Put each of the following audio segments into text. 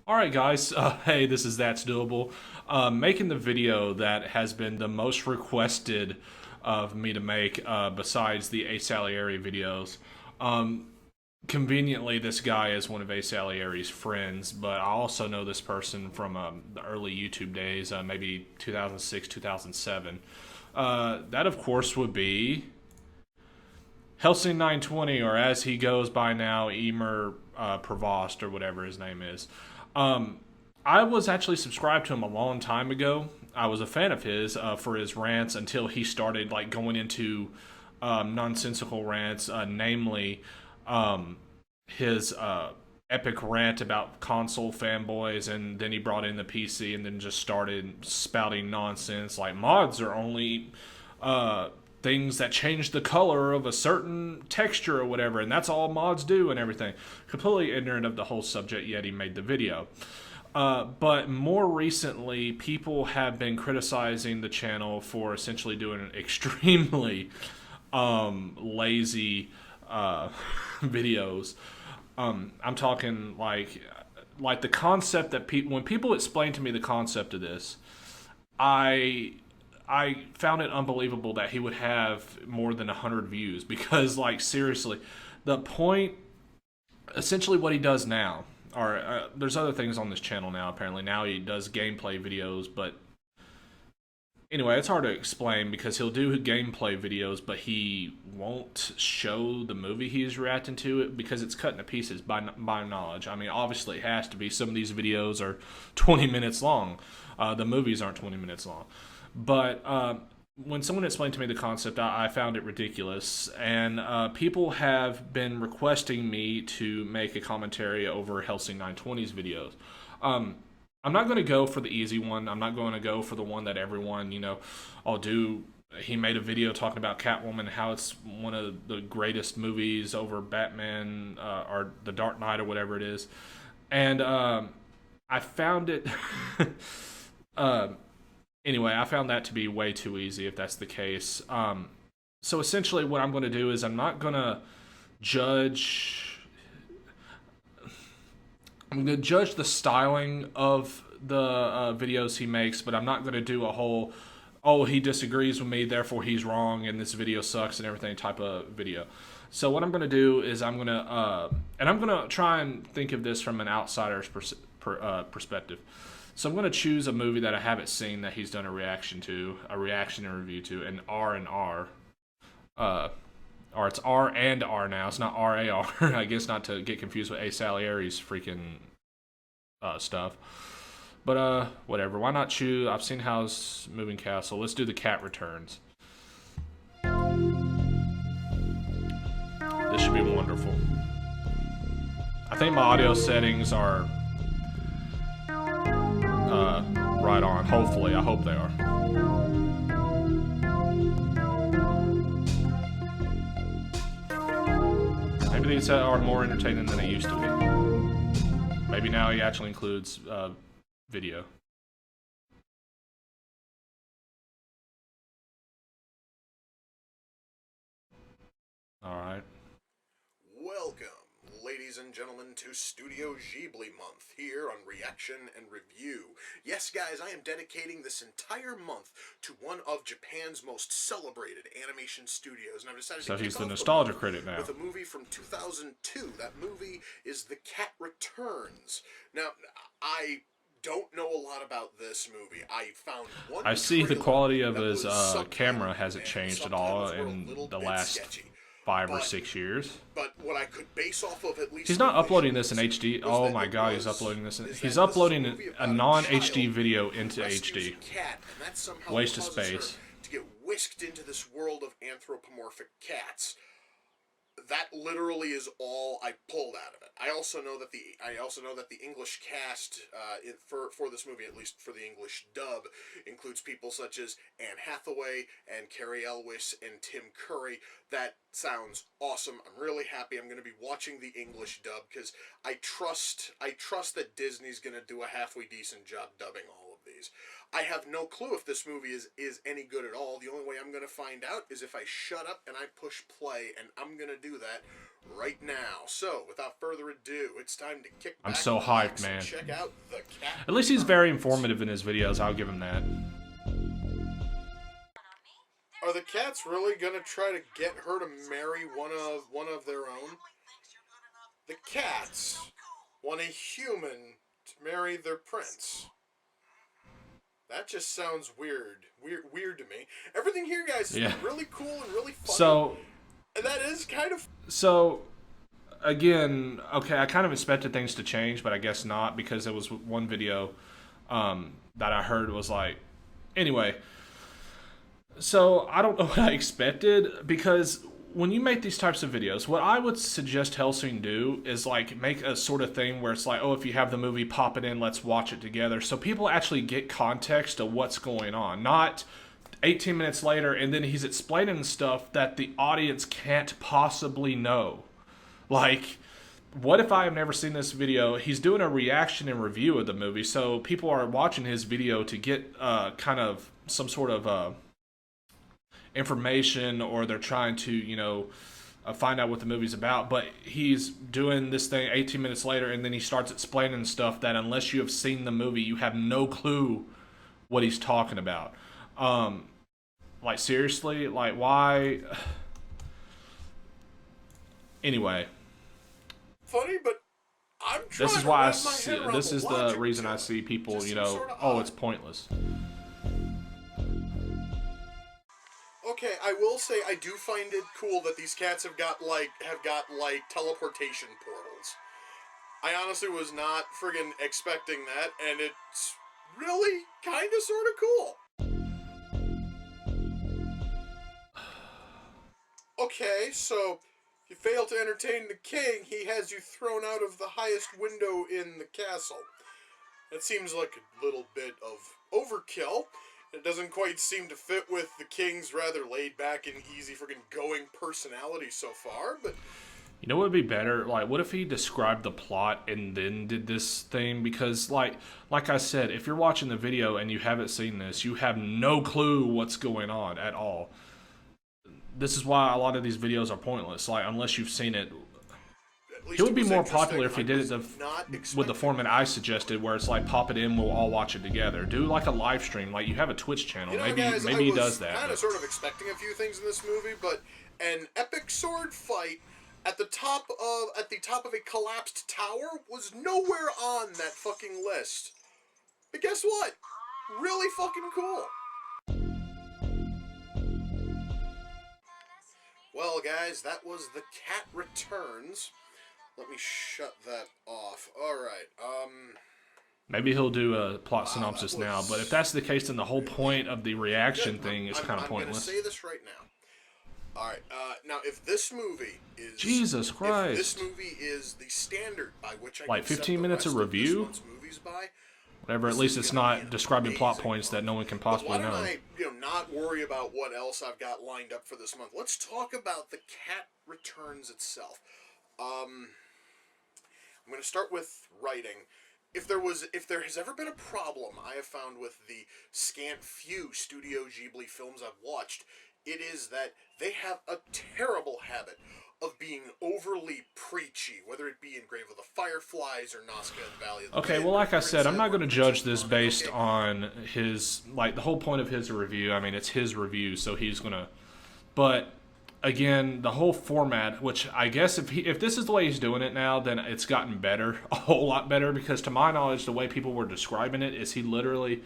Alright guys, hey, this is That's Doable. Making the video that has been the most requested of me to make, besides the Ace Salieri videos. Um, Conveniently, this guy is one of Ace Salieri's friends, but I also know this person from the early YouTube days, maybe 2006, 2007. That, of course, would be He11sing920, or as he goes by now, Emer Provost, or whatever his name is. Um, I was actually subscribed to him a long time ago. I was a fan of his for his rants until he started like going into nonsensical rants, namely his epic rant about console fanboys, and then he brought in the PC, and then just started spouting nonsense like mods are only things that change the color of a certain texture or whatever, and that's all mods do and everything. Completely ignorant of the whole subject, yet he made the video. But more recently, people have been criticizing the channel for essentially doing extremely lazy videos. I'm talking like the concept that when people explain to me the concept of this, I I found it unbelievable that he would have more than 100 views because, like, seriously, the point, essentially, what he does now, or there's other things on this channel now. Apparently, now he does gameplay videos, but anyway, it's hard to explain because he'll do gameplay videos, but he won't show the movie he's reacting to it because it's cut into pieces by knowledge. I mean, obviously, it has to be. Some of these videos are 20 minutes long. The movies aren't 20 minutes long. But when someone explained to me the concept, I found it ridiculous. And people have been requesting me to make a commentary over He11sing920's videos. I'm not going to go for the easy one. I'm not going to go for the one that everyone, I'll do. He made a video talking about Catwoman, how it's one of the greatest movies over Batman or The Dark Knight or whatever it is. And I found it. Anyway, I found that to be way too easy if that's the case. So essentially, what I'm going to do is I'm not going to judge. I'm going to judge the styling of the videos he makes, but I'm not going to do a whole, oh, he disagrees with me, therefore he's wrong, and this video sucks and everything type of video. So what I'm going to do is I'm going to, and I'm going to try and think of this from an outsider's perspective. So I'm going to choose a movie that I haven't seen that he's done a reaction and review to, an R and R. Or it's R and R now. It's not RAR. I guess not to get confused with Ace Salieri's freaking stuff. But whatever. Why not choose? I've seen House Moving Castle. Let's do The Cat Returns. This should be wonderful. I think my audio settings are right on. Hopefully, I hope they are. Maybe these are more entertaining than they used to be. Maybe now he actually includes video. Alright. Welcome, ladies and gentlemen, to Studio Ghibli Month here on Reaction and Review. Yes, guys, I am dedicating this entire month to one of Japan's most celebrated animation studios, and I've decided So to he's kick the off nostalgia critic now. with a movie from 2002. That movie is The Cat Returns. Now, I don't know a lot about this movie. I found one. I see the quality of his subtitled, camera hasn't and changed at subtitles all were a in little the bit last sketchy. 5 or 6 years. But what I could base off of, at least He's not uploading this in HD. Oh my god, he's uploading this. He's uploading a non-HD video into HD. Waste of space. To get whisked into this world of anthropomorphic cats. That literally is all I pulled out of it. I also know that the English cast for this movie, at least for the English dub, includes people such as Anne Hathaway and Carrie Elwes and Tim Curry. That sounds awesome. I'm really happy. I'm going to be watching the English dub because I trust that Disney's going to do a halfway decent job dubbing all of these. I have no clue if this movie is any good at all. The only way I'm going to find out is if I shut up and I push play, and I'm going to do that right now. So, without further ado, it's time to kick back. I'm so hyped, man. And check out the cat. At least he's very informative in his videos. I'll give him that. Are the cats really going to try to get her to marry one of their own? The cats want a human to marry their prince. That just sounds weird to me. Everything here, guys, is really cool and really fun. So, and that is kind of... So, again, okay, I kind of expected things to change, but I guess not, because there was one video that I heard was like... Anyway, so I don't know what I expected, because when you make these types of videos, what I would suggest He11sing do is like make a sort of thing where it's like, oh, if you have the movie, pop it in, let's watch it together, so people actually get context of what's going on. Not 18 minutes later and then he's explaining stuff that the audience can't possibly know. Like, what if I have never seen this video? He's doing a reaction and review of the movie, so people are watching his video to get kind of some sort of information, or they're trying to, you know, find out what the movie's about. But he's doing this thing 18 minutes later, and then he starts explaining stuff that unless you have seen the movie, you have no clue what he's talking about. Like, seriously? Like, why? Anyway. Funny, but I'm trying this is to why wrap my head around this is the reason I to see people, Just you know, sort of oh, odd. it's pointless. Okay, I will say I do find it cool that these cats have got like teleportation portals. I honestly was not friggin' expecting that, and it's really kind of sort of cool. Okay, so if you fail to entertain the king, he has you thrown out of the highest window in the castle. That seems like a little bit of overkill. It doesn't quite seem to fit with the king's rather laid-back and easy friggin' going personality so far, but... You know what would be better? Like, what if he described the plot and then did this thing? Because, like I said, if you're watching the video and you haven't seen this, you have no clue what's going on at all. This is why a lot of these videos are pointless, like, unless you've seen it. It would be more popular if he did it with the format I suggested, where it's like, pop it in, we'll all watch it together. Do like a live stream, like you have a Twitch channel. You know, maybe guys, he does that. I was kind of sort of expecting a few things in this movie, but an epic sword fight at the top of a collapsed tower was nowhere on that fucking list. But guess what? Really fucking cool. Well, guys, that was The Cat Returns. Let me shut that off. Alright, Maybe he'll do a plot synopsis now, but if that's the case, then the whole point of the reaction thing is kind of pointless. I'm going to say this right now. Alright, now if this movie is... Jesus Christ. If this movie is the standard by which I like can 15 set minutes the of rest review? Of this month's movies by, Whatever, at least it's not describing plot points that no one can possibly know. Why don't I, not worry about what else I've got lined up for this month? Let's talk about The Cat Returns itself. I'm going to start with writing. If there has ever been a problem I have found with the scant few Studio Ghibli films I've watched, it is that they have a terrible habit of being overly preachy, whether it be in Grave of the Fireflies or Nazca and Valley of the Okay, Wind, well, like I said, I'm not going to judge this Mononoke. based on his, like, the whole point of his review. I mean, it's his review, so he's going to... But, again, the whole format, which I guess if this is the way he's doing it now, then it's gotten better, a whole lot better, because to my knowledge, the way people were describing it is he literally...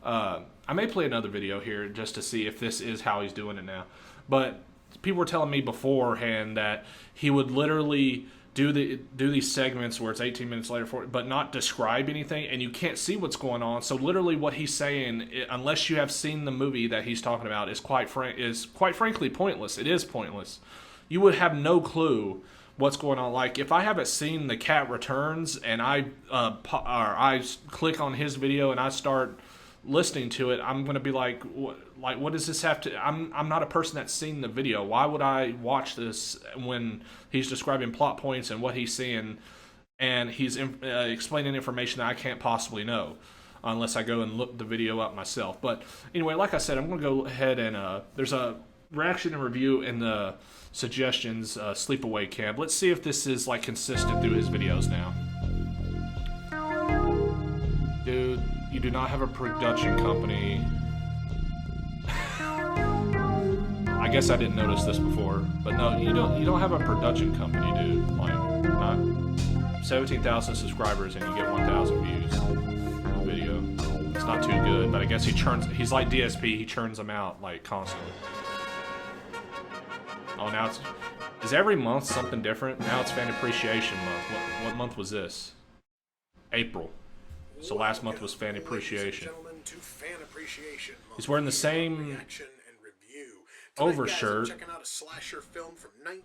I may play another video here just to see if this is how he's doing it now. But people were telling me beforehand that he would literally do these segments where it's 18 minutes later, but not describe anything, and you can't see what's going on. So literally, what he's saying, unless you have seen the movie that he's talking about, is quite frankly pointless. It is pointless. You would have no clue what's going on. Like, if I haven't seen The Cat Returns and I click on his video and I start listening to it, I'm going to be like, what does this have to... I'm not a person that's seen the video. Why would I watch this when he's describing plot points and what he's seeing, and he's explaining information that I can't possibly know? unless I go and look the video up myself. But anyway, like I said, I'm going to go ahead and there's a reaction and review in the suggestions Sleepaway camp. Let's see if this is like consistent through his videos now. Dude, you do not have a production company. I guess I didn't notice this before, but no, you don't have a production company, dude. Like, not 17,000 subscribers and you get 1,000 views in the video. It's not too good, but I guess he's like DSP, he churns them out like constantly. Oh, now is every month something different? Now it's Fan Appreciation Month. What month was this? April. So last month was Fan Appreciation. He's wearing the same overshirt,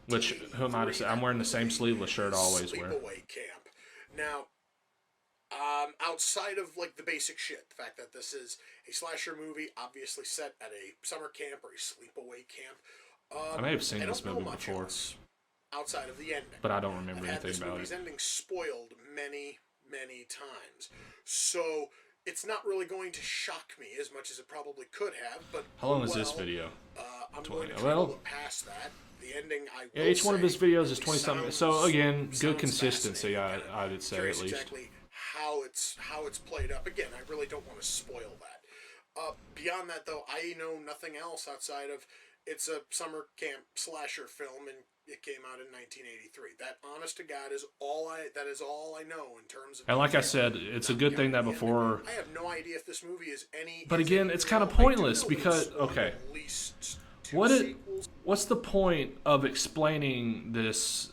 which, who am I to say? I'm wearing the same sleeveless shirt I always wear. Now, outside of like the basic shit, the fact that this is a slasher movie, obviously set at a summer camp or a sleepaway camp. I may have seen this movie before, outside of the ending, but I don't remember anything about it. This movie's ending spoiled many times, so it's not really going to shock me as much as it probably could have. But how long is this video? I'm going to look past that. The ending, yeah, each one of his videos is 20-something. So again, good consistency, I would say, at least. Exactly how it's played up. Again, I really don't want to spoil that. Beyond that, though, I know nothing else outside of it's a summer camp slasher film, and it came out in 1983. That, honest to God, is all I know in terms of. And like I said, it's a good thing that before. I have no idea if this movie is any. But again, it's kind of pointless because okay, what's the point of explaining this?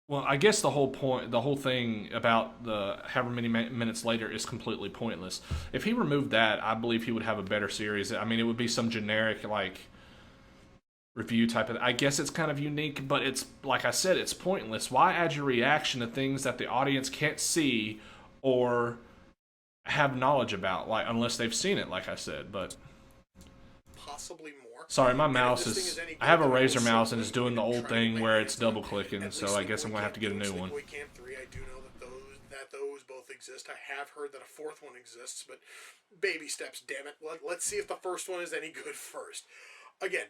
Well, I guess the whole thing about the however many minutes later is completely pointless. If he removed that, I believe he would have a better series. I mean, it would be some generic like review type of. I guess it's kind of unique, but it's like I said, it's pointless. Why add your reaction to things that the audience can't see or have knowledge about, like unless they've seen it, like I said. But possibly more. Sorry, my mouse is. I have a Razer mouse and it's doing the old thing where it's double clicking, so I guess I'm gonna have to get a new one. Camp 3, I do know that those both exist. I have heard that a fourth one exists, but baby steps, damn it. Let's see if the first one is any good first. Again,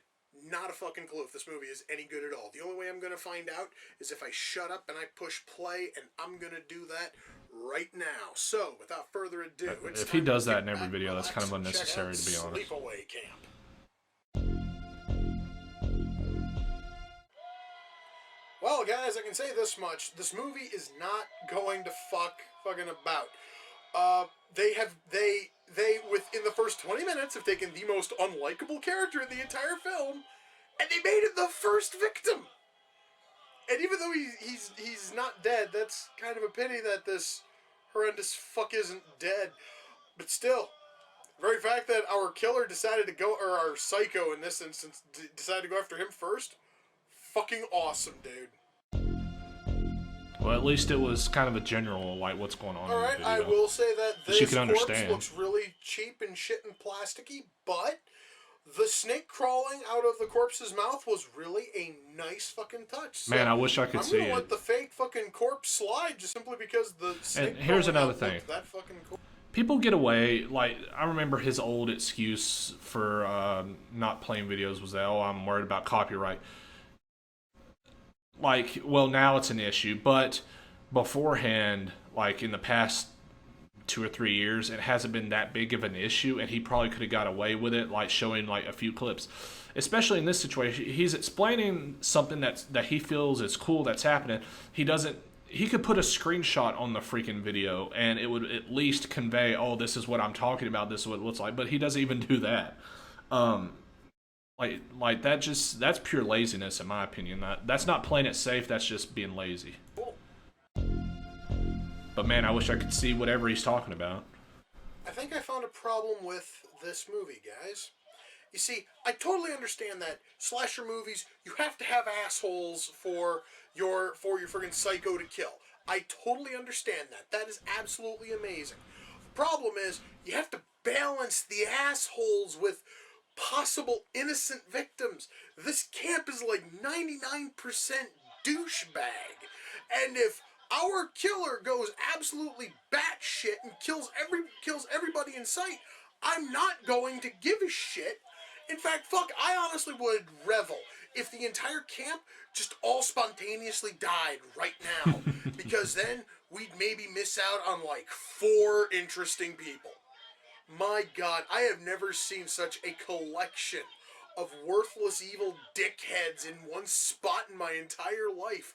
not a fucking clue if this movie is any good at all. The only way I'm going to find out is if I shut up and I push play, and I'm going to do that right now. So, without further ado, if he does that in every video, that's kind of unnecessary, to be honest. Sleepaway Camp. Well, guys, I can say this much: this movie is not going to fucking about. They within the first 20 minutes have taken the most unlikable character in the entire film, and they made it the first victim. And even though he's not dead, that's kind of a pity that this horrendous fuck isn't dead. But still, the very fact that our killer decided to go, or our psycho in this instance, decided to go after him first, fucking awesome, dude. Well, at least it was kind of a general, like, what's going on in the video. I will say that this you can corpse understand. looks really cheap and shit and plasticky, but the snake crawling out of the corpse's mouth was really a nice fucking touch. So man, I wish I could see it. I'm gonna let the fake fucking corpse slide just simply because the snake and here's another thing. That fucking cool. People get away, like, I remember his old excuse for not playing videos was that, oh, I'm worried about copyright. Like, well, now it's an issue, but beforehand, like in the past 2 or 3 years, it hasn't been that big of an issue, and he probably could have got away with it, like showing like a few clips. Especially in this situation, he's explaining something that he feels is cool that's happening. He could put a screenshot on the freaking video, and it would at least convey, oh, this is what I'm talking about, this is what it looks like, but he doesn't even do that. Like that's pure laziness in my opinion. That's not playing it safe, that's just being lazy. But man, I wish I could see whatever he's talking about. I think I found a problem with this movie, guys. You see, I totally understand that slasher movies, you have to have assholes for your friggin' psycho to kill. I totally understand that. That is absolutely amazing. The problem is, you have to balance the assholes with possible innocent victims. This camp is like 99% douchebag. And if our killer goes absolutely batshit shit and kills everybody in sight, I'm not going to give a shit. In fact, fuck, I honestly would revel if the entire camp just all spontaneously died right now, because then we'd maybe miss out on like 4 interesting people. My God, I have never seen such a collection of worthless evil dickheads in one spot in my entire life.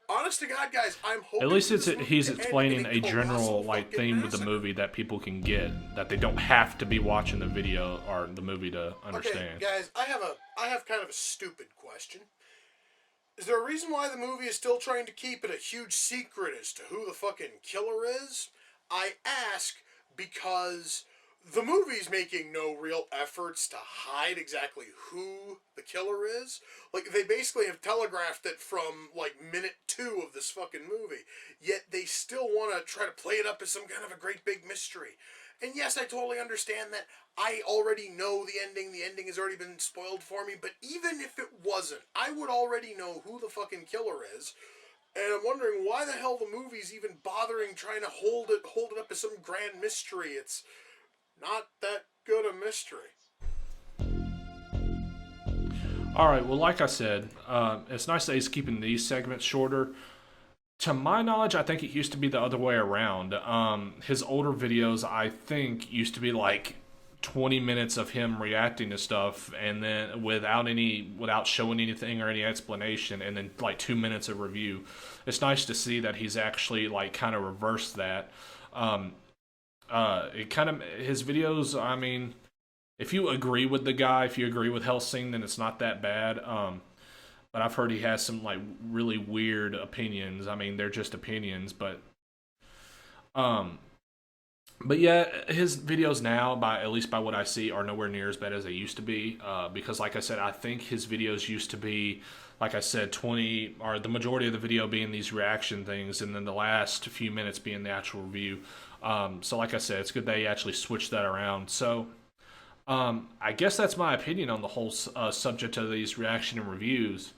Honest to God, guys, I'm hoping At least he's to explaining end in a general fucking theme with the massacre. movie that people can get, that they don't have to be watching the video or the movie to understand. Okay, guys, I have kind of a stupid question. Is there a reason why the movie is still trying to keep it a huge secret as to who the fucking killer is? I ask because the movie's making no real efforts to hide exactly who the killer is. Like, they basically have telegraphed it from, like, minute 2 of this fucking movie. Yet they still want to try to play it up as some kind of a great big mystery. And yes, I totally understand that I already know the ending. The ending has already been spoiled for me. But even if it wasn't, I would already know who the fucking killer is. And I'm wondering why the hell the movie's even bothering trying to hold it up as some grand mystery. It's not that good a mystery. Alright, well, like I said, it's nice that he's keeping these segments shorter. To my knowledge, I think it used to be the other way around. His older videos, I think, used to be like 20 minutes of him reacting to stuff, and then without showing anything or any explanation, and then like 2 minutes of review. It's nice to see that he's actually like kind of reversed that. It kind of, his videos, I mean, if you agree with the guy, if you agree with Helsing, then it's not that bad. But I've heard he has some like really weird opinions. I mean, they're just opinions, but yeah, his videos now, at least by what I see, are nowhere near as bad as they used to be. Because, like I said, I think his videos used to be, like I said, 20, or the majority of the video being these reaction things, and then the last few minutes being the actual review. So, like I said, it's good that he actually switched that around. So, I guess that's my opinion on the whole subject of these reaction and reviews.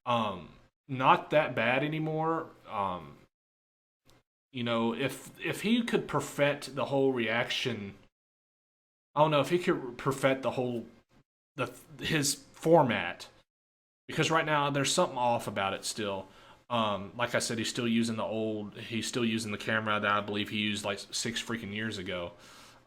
Not that bad anymore. If he could perfect the whole reaction, I don't know if he could perfect his format, because right now there's something off about it still. Like I said, he's still using the camera that I believe he used like 6 freaking years ago.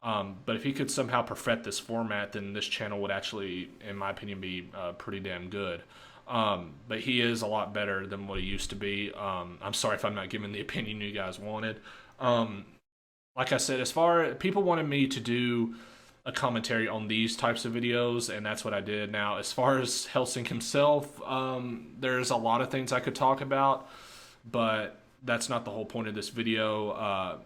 But if he could somehow perfect this format, then this channel would actually, in my opinion, be pretty damn good. But he is a lot better than what he used to be. I'm sorry if I'm not giving the opinion you guys wanted. Like I said, as far as people wanted me to do a commentary on these types of videos, and that's what I did. Now, as far as Helsing himself, there's a lot of things I could talk about, but that's not the whole point of this video.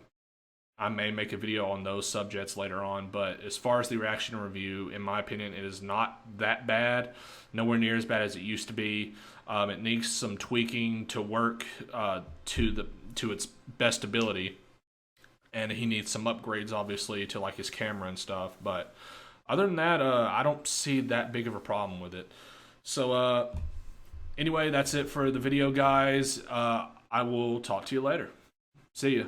I may make a video on those subjects later on, but as far as the reaction and review, in my opinion, it is not that bad. Nowhere near as bad as it used to be. It needs some tweaking to work to its best ability, and he needs some upgrades, obviously, to like his camera and stuff. But other than that, I don't see that big of a problem with it. So anyway, that's it for the video, guys. I will talk to you later. See ya.